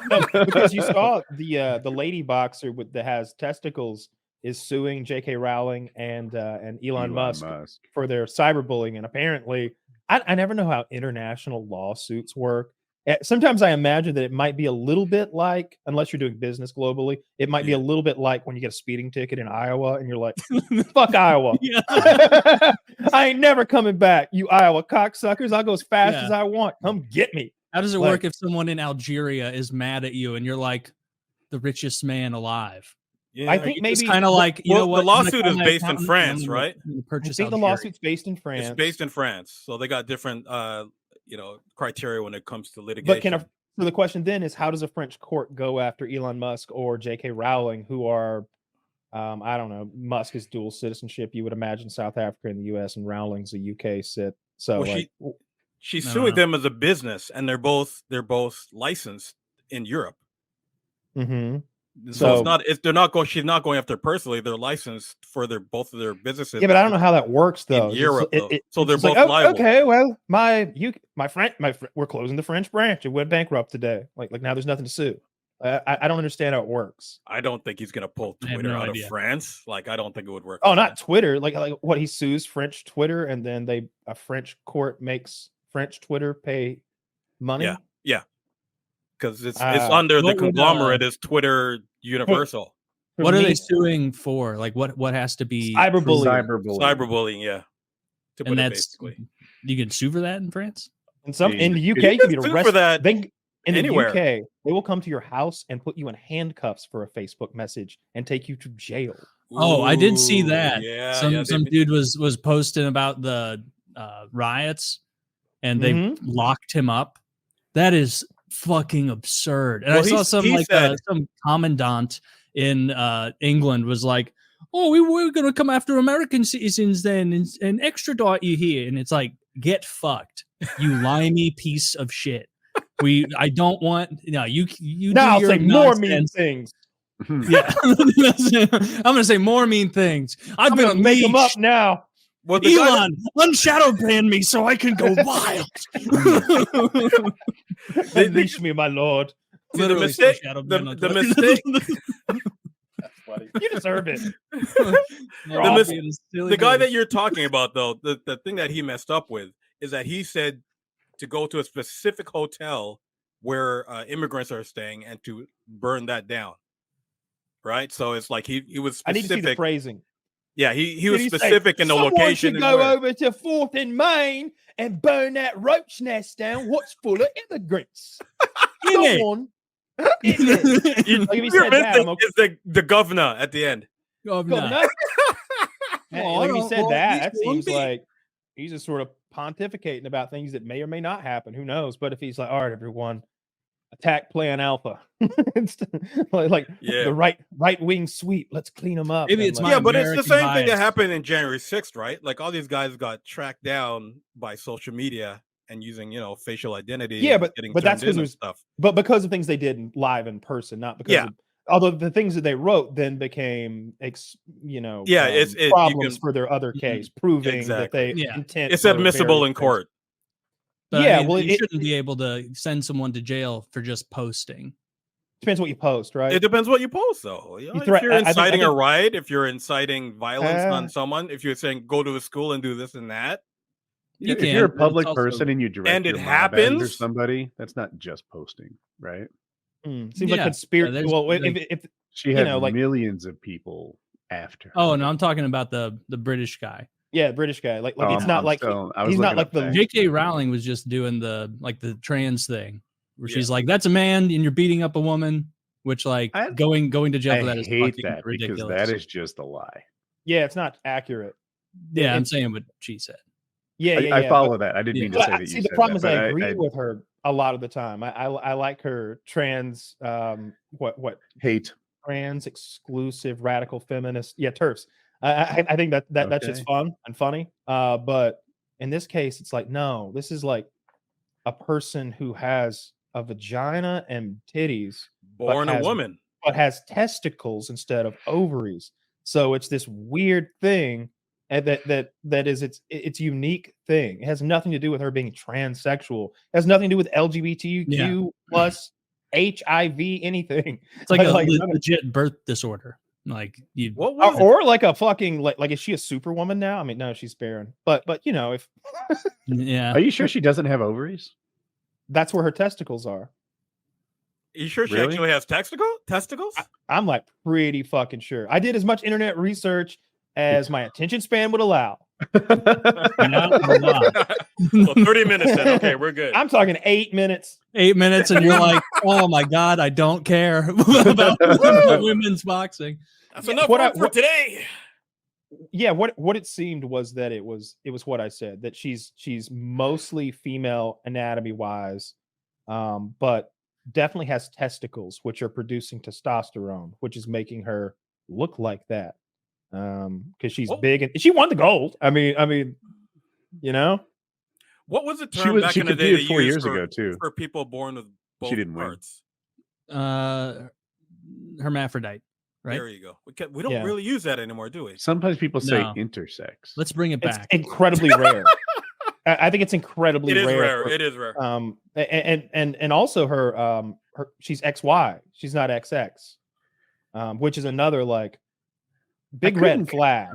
No, because you saw the lady boxer that has testicles is suing J.K. Rowling and Elon Musk for their cyberbullying, and apparently, I never know how international lawsuits work. Sometimes I imagine that it might be a little bit like, unless you're doing business globally, it might be a little bit like when you get a speeding ticket in Iowa and you're like, fuck Iowa. I ain't never coming back, you Iowa cocksuckers. I'll go as fast as I want. Come get me. How does it work if someone in Algeria is mad at you and you're like the richest man alive? Yeah, I think maybe it's kind of like, you know what? The lawsuit is based in France, right? I think the lawsuit's based in France. It's based in France. So they got different criteria when it comes to litigation. But so the question then is, how does a French court go after Elon Musk or J.K. Rowling, who are, I don't know, Musk is dual citizenship. You would imagine South Africa and the U.S. and Rowling's a UK sit. So she's suing them as a business, and they're both licensed in Europe. Mm-hmm. So they're not going. She's not going after personally. They're licensed for both of their businesses. Yeah, but I don't know how that works though. In Europe, so they're both liable. Okay, well, my friend, we're closing the French branch. It went bankrupt today. Like now, there's nothing to sue. I don't understand how it works. I don't think he's gonna pull Twitter out of France. Like I don't think it would work. Oh, not Twitter. Like what he sues French Twitter, and then a French court makes French Twitter pay money. Yeah. Because it's under the conglomerate is Twitter Universal. What are they suing for? Like what has to be cyberbullying? Yeah. To put it basically, you can sue for that in France. In the UK, you can be arrested for that. In anywhere. The UK, they will come to your house and put you in handcuffs for a Facebook message and take you to jail. Oh, I did see that. Yeah, some dude was posting about the riots, and they locked him up. That is fucking absurd. And I saw some commandant in England was like, "Oh, we were going to come after American citizens then and extradite you here." And it's like, get fucked, you limey piece of shit. I don't want you now. Do I'll say more mean things. Yeah, I'm gonna say more mean things. I'm gonna make them up now. Well, Elon, unshadow ban me so I can go wild. Unleash me, my lord. The mistake. You deserve it. The guy that you're talking about, though, the thing that he messed up with is that he said to go to a specific hotel where immigrants are staying and to burn that down. Right? So it's like he was specific. I need to see the phrasing. Yeah, he was specific in the location. Should go over to 4th and Main and burn that roach nest down. What's full of immigrants? Come on. You're missing is the governor at the end. Governor. When he said that seems like he's just sort of pontificating about things that may or may not happen. Who knows? But if he's like, all right, everyone, attack Plan Alpha, the right wing sweep. Let's clean them up. Maybe it's but it's the same thing that happened in January 6th, right? Like all these guys got tracked down by social media and using facial identity. Yeah, but that's because stuff. But because of things they did live in person, not because. Although the things that they wrote then became, problems for their other case, proving that they intent. It's admissible in court. But you shouldn't be able to send someone to jail for just posting. Depends what you post, right? It depends what you post, though. If you're inciting a riot, if you're inciting violence on someone, if you're saying go to a school and do this and that. If you're a public person and you direct your mob at somebody, that's not just posting, right? Seems like conspiracy. Well, if she had millions of people after. Oh, no, I'm talking about the British guy. Yeah, British guy. Like it's not like he's not like the J.K. Rowling was just doing the trans thing where she's like, "That's a man, and you're beating up a woman," which going to jail for that is fucking ridiculous. Because that is just a lie. Yeah, it's not accurate. Yeah, I'm saying what she said. Yeah, I follow that. I didn't mean to say that. You see, the problem is I agree with her a lot of the time. I like her trans hate trans exclusive radical feminist. Yeah, TERFs. I think that's just fun and funny. But in this case, it's like, no, this is like a person who has a vagina and titties, born a woman, but has testicles instead of ovaries. So it's this weird thing. And that is its unique thing. It has nothing to do with her being transsexual. It has nothing to do with LGBTQ plus HIV, anything. It's like a legit birth disorder. Like you, or like a fucking like is she a superwoman now? I mean, no, she's barren. But you know, if yeah, are you sure she doesn't have ovaries? That's where her testicles are. Are you sure she actually has testicles? I'm like pretty fucking sure. I did as much internet research as my attention span would allow. Well, 30 minutes then. Okay, we're good. I'm talking 8 minutes. 8 minutes, and you're like, oh my god, I don't care about women's boxing. That's enough for today. Yeah, what it seemed was that it was what I said, that she's mostly female anatomy wise, but definitely has testicles which are producing testosterone, which is making her look like that. Because she's big and she won the gold. I mean, you know, what was the term back in the day? 4 years ago too, for people born with both parts. Hermaphrodite. Right? There you go. We don't really use that anymore, do we? Sometimes people say intersex. Let's bring it back. It's incredibly rare. I think it's incredibly rare. It is rare. And also her she's XY. She's not XX. Which is another like big red flag.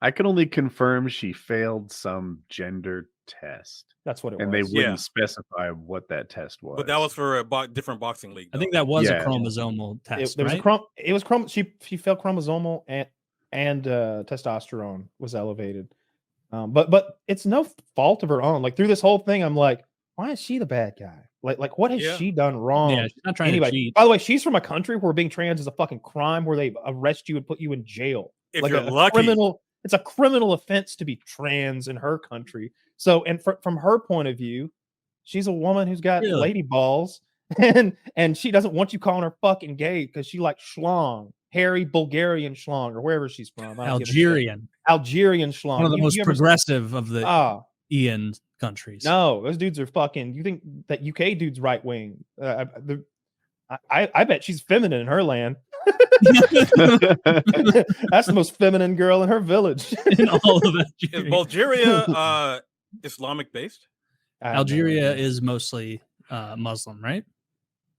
I can only confirm she failed some gender test. That's what it was. And they wouldn't specify what that test was. But that was for a different boxing league, though. I think that was a chromosomal test. She failed chromosomal and testosterone was elevated. But it's no fault of her own. Like through this whole thing, I'm like, why is she the bad guy? Like what has she done wrong? Yeah, she's not trying to cheat. By the way, she's from a country where being trans is a fucking crime, where they arrest you and put you in jail. If like you're lucky. It's a criminal offense to be trans in her country. So, and from her point of view, she's a woman who's got lady balls, and she doesn't want you calling her fucking gay because she likes schlong, hairy Bulgarian schlong, or wherever she's from. Algerian schlong. One of the most progressive of the Ian countries. No, those dudes are fucking. You think that UK dude's right wing? I bet she's feminine in her land. That's the most feminine girl in her village. In all of Algeria. Is Bulgaria Islamic based? Algeria is mostly Muslim, right?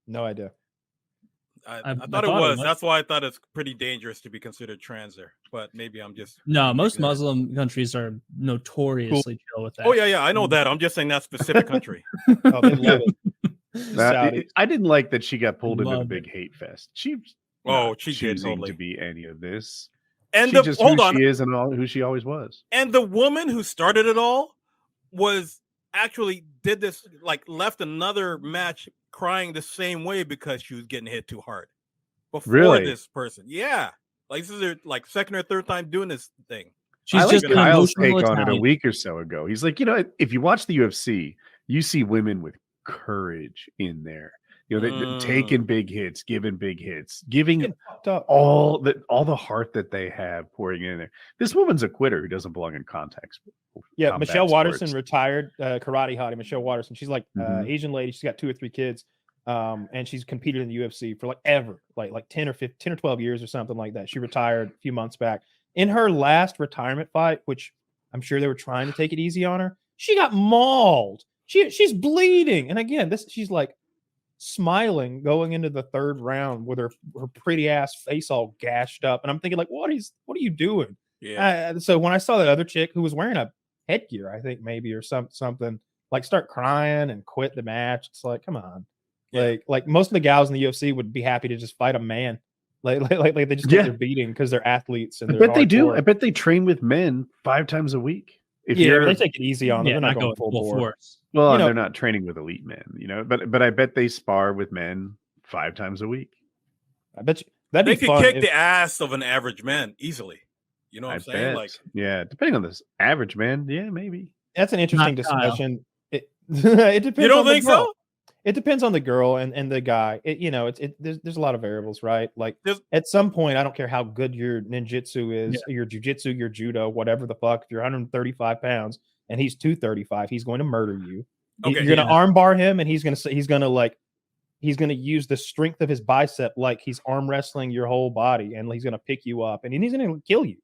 No idea. I thought it was. That's why I thought it's pretty dangerous to be considered trans there. But maybe I'm just most Muslim countries are notoriously chill with that. Oh yeah, I know that. I'm just saying that specific country. Oh, they love it. I didn't like that she got pulled into the big hate fest. She did totally to be any of this. And she she is and who she always was. And the woman who started it all was actually did this, like left another match crying the same way because she was getting hit too hard before this person. Yeah, like this is her like second or third time doing this thing. She's just Kyle's take on it a week or so ago. He's like, if you watch the UFC, you see women with courage in there. They're taking big hits, giving big hits, giving all the heart that they have pouring in there. This woman's a quitter who doesn't belong in context. Yeah, Michelle Watterson retired, karate hottie Michelle Watterson. She's like Asian lady. She's got 2 or 3 kids, and she's competed in the UFC for like ever, like 10 or 12 years or something like that. She retired a few months back. In her last retirement fight, which I'm sure they were trying to take it easy on her, she got mauled. She's bleeding, and again, she's like smiling going into the 3rd round with her pretty ass face all gashed up, and I'm thinking like, what are you doing? Yeah. So when I saw that other chick who was wearing a headgear, I think maybe or something, like start crying and quit the match, it's like, come on. Like most of the gals in the UFC would be happy to just fight a man. Like they just take their beating because they're athletes. And I bet they do. I bet they train with men 5 times a week. They take it easy on them. They're not going full force. Well, they're not training with elite men, but I bet they spar with men 5 times a week. I bet you they could kick the ass of an average man easily. You know what I'm saying? Like, yeah, depending on this average man, yeah, maybe. That's an interesting discussion. It depends. You don't think so? It depends on the girl and the guy. There's a lot of variables, right? Like at some point, I don't care how good your ninjutsu is, your jujitsu, your judo, whatever the fuck. If you're 135 pounds and he's 235, he's going to murder you. Okay, you're going to armbar him, and he's going to use the strength of his bicep like he's arm wrestling your whole body, and he's going to pick you up, and he's going to kill you.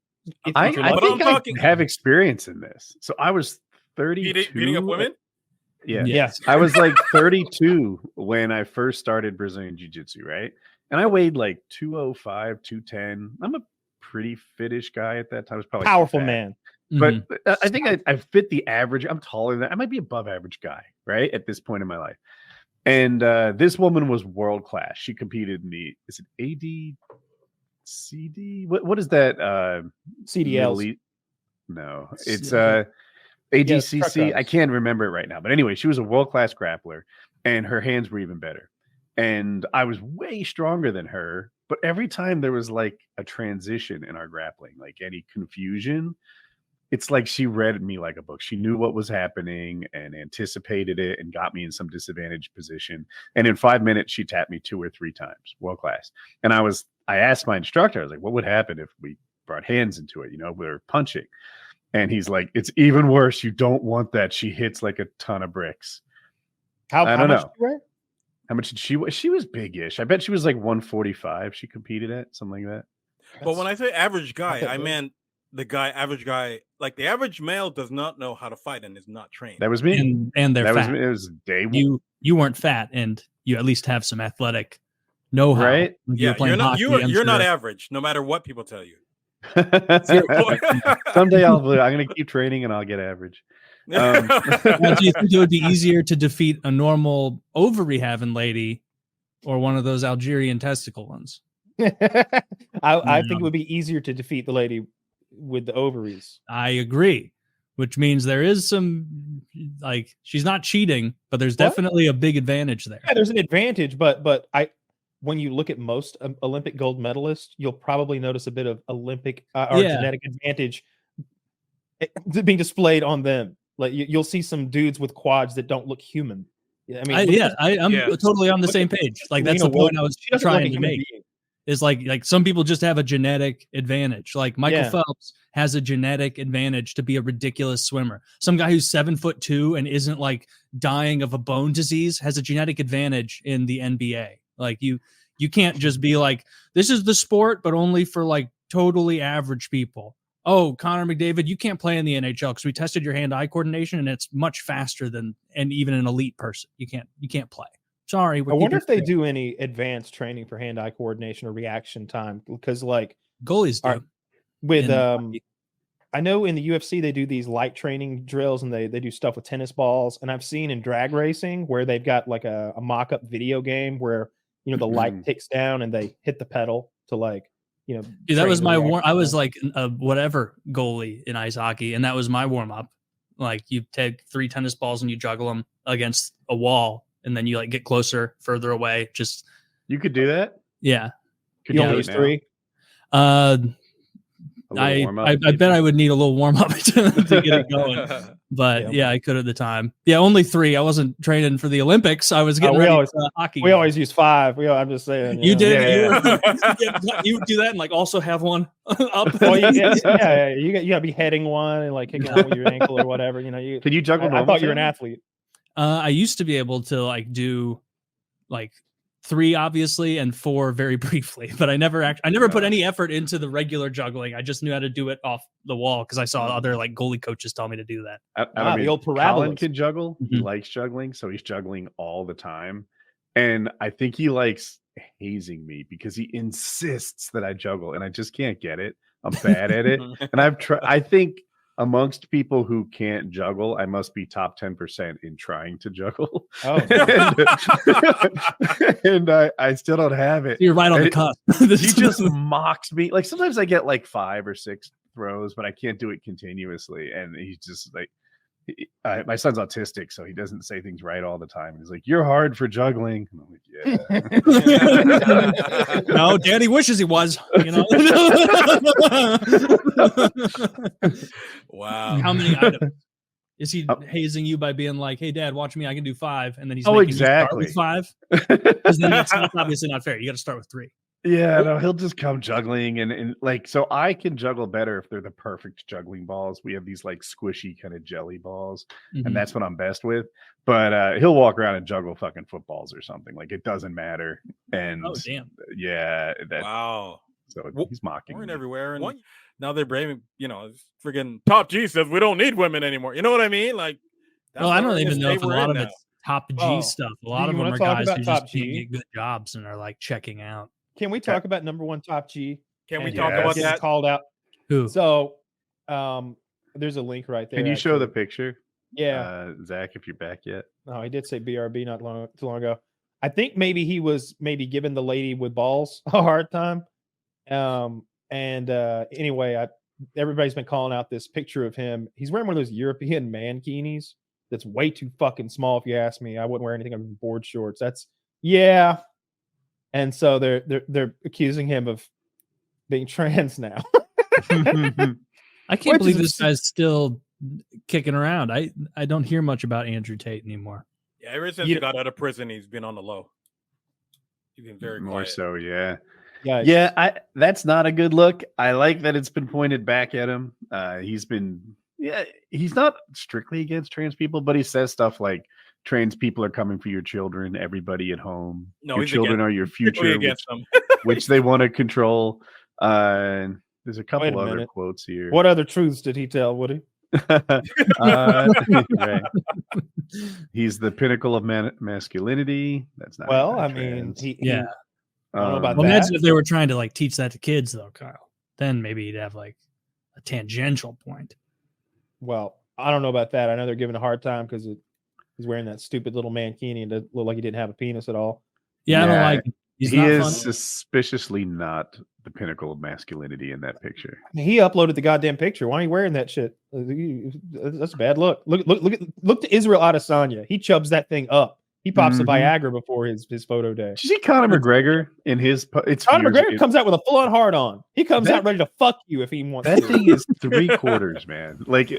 I think I have experience in this. So I was 32. Beating up women? Yeah. Yes. I was like 32 when I first started Brazilian Jiu-Jitsu, right? And I weighed like 205, 210. I'm a pretty fittish guy at that time. I was probably Powerful man. But I think I fit the average. I'm taller than that. I might be above average guy, right? At this point in my life. And this woman was world class. She competed in the, is it ADCD? What is that? CDLs. No, it's ADCC. I can't remember it right now. But anyway, she was a world class grappler and her hands were even better. And I was way stronger than her. But every time there was like a transition in our grappling, like any confusion, it's like she read me like a book. She knew what was happening and anticipated it and got me in some disadvantaged position. And in 5 minutes, she tapped me 2 or 3 times, world class. And I asked my instructor, I was like, what would happen if we brought hands into it? You know, we were punching. And he's like, it's even worse. You don't want that. She hits like a ton of bricks. I don't know. How much did she weigh? She was big-ish. I bet she was like 145. She competed at something like that. But when I say average guy, I meant the average guy, like the average male does not know how to fight and is not trained. That was me. And they're fat. It was day one. You weren't fat, and you at least have some athletic know-how. Right? Yeah, you're not average, no matter what people tell you. Someday I'm going to keep training and I'll get average. Do you think it would be easier to defeat a normal ovary having lady or one of those Algerian testicle ones? I think it would be easier to defeat the lady with the ovaries. I agree, which means there is some, like, she's not cheating, but there's definitely a big advantage there. Yeah, there's an advantage, but when you look at most Olympic gold medalists, you'll probably notice a bit of Olympic or genetic advantage being displayed on them. Like you'll see some dudes with quads that don't look human. I mean, I'm totally on the same page. Like that's the point I was trying to make. Is like some people just have a genetic advantage. Like Michael Phelps has a genetic advantage to be a ridiculous swimmer. Some guy who's 7'2" and isn't like dying of a bone disease has a genetic advantage in the NBA. Like you can't just be like, this is the sport, but only for like totally average people. Oh, Connor McDavid, you can't play in the NHL because we tested your hand-eye coordination and it's much faster than even an elite person. You can't play. Sorry. I wonder if they do any advanced training for hand-eye coordination or reaction time, because like goalies do. I know in the UFC they do these light training drills and they do stuff with tennis balls, and I've seen in drag racing where they've got like a mock-up video game where the light ticks down and they hit the pedal to like that was my warm. I was like a whatever goalie in ice hockey, and that was my warm-up. Like you take 3 tennis balls and you juggle them against a wall, and then you like get closer, further away. Just you could do that. Yeah. Could you only use 3? I bet I would need a little warm up to get it going. But yeah, I could at the time. Yeah, only 3. I wasn't training for the Olympics. I was getting ready for hockey. We always use 5. I'm just saying. You did. You do that and like also have one up. Well, you gotta be heading one and like kicking out with your ankle or whatever. Can you juggle? I thought you were an athlete. I used to be able to like do like 3 obviously and 4 very briefly, but I never put any effort into the regular juggling. I just knew how to do it off the wall because I saw other like goalie coaches tell me to do that. The old Colin can juggle. Mm-hmm. He likes juggling, so he's juggling all the time, and I think he likes hazing me because he insists that I juggle, and I just can't get it. I'm bad at it, and I've tried. I think amongst people who can't juggle, I must be top 10% in trying to juggle. Oh, and I still don't have it. You're right on the cusp. He just mocks me. Like sometimes I get like 5 or 6 throws, but I can't do it continuously. And he's just like, my son's autistic, so he doesn't say things right all the time. He's like, "You're hard for juggling." And I'm like, yeah. No, Daddy wishes he was. Wow. How many items is he hazing you by being like, "Hey, Dad, watch me. I can do 5," and then he's exactly you start with 5? Because then that's obviously not fair. You got to start with 3. Yeah, no, he'll just come juggling and like, so I can juggle better if they're the perfect juggling balls. We have these like squishy kind of jelly balls, and that's what I'm best with. But he'll walk around and juggle fucking footballs or something. Like it doesn't matter. And oh damn, yeah, wow. So he's mocking. We're everywhere, and now they're braving. Friggin' Top G says we don't need women anymore. You know what I mean? Like Well, I don't even know if a lot of it's top G stuff. A lot of them are guys who just can't get good jobs and are like checking out. Can we talk about number one top G? Can we talk about that? Called out. Who? So, there's a link right there. Can you show the picture? Yeah. Zach, if you're back yet. No, he did say BRB not too long ago. I think maybe he was giving the lady with balls a hard time. Anyway, everybody's been calling out this picture of him. He's wearing one of those European mankinis that's way too fucking small. If you ask me, I wouldn't wear anything other than board shorts. And so they're accusing him of being trans now. I can't believe this guy's still kicking around. I don't hear much about Andrew Tate anymore. Yeah, ever since he got out of prison, he's been on the low. He's been very more quiet. so, yeah. Yeah, that's not a good look. I like that it's been pointed back at him. He's not strictly against trans people, but he says stuff like trans people are coming for your children, everybody at home. No, your children are your future, which they want to control. There's a couple other quotes here. What other truths did he tell, Woody? Right. He's the pinnacle of masculinity. That's not I mean, I don't know about that. Imagine if they were trying to like teach that to kids, though, Kyle. Then maybe he'd have like a tangential point. Well, I don't know about that. I know they're giving a hard time because he's wearing that stupid little mankini and it looked like he didn't have a penis at all. Yeah, I don't like it. He is suspiciously not the pinnacle of masculinity in that picture. He uploaded the goddamn picture. Why are you wearing that shit? That's a bad look. Look to Israel Adesanya. He chubs that thing up. He pops the Viagra before his photo day. Did you see Conor McGregor in his? Conor McGregor comes out with a full-on hard on. He comes out ready to fuck you if he wants. That thing is 3/4, man. Like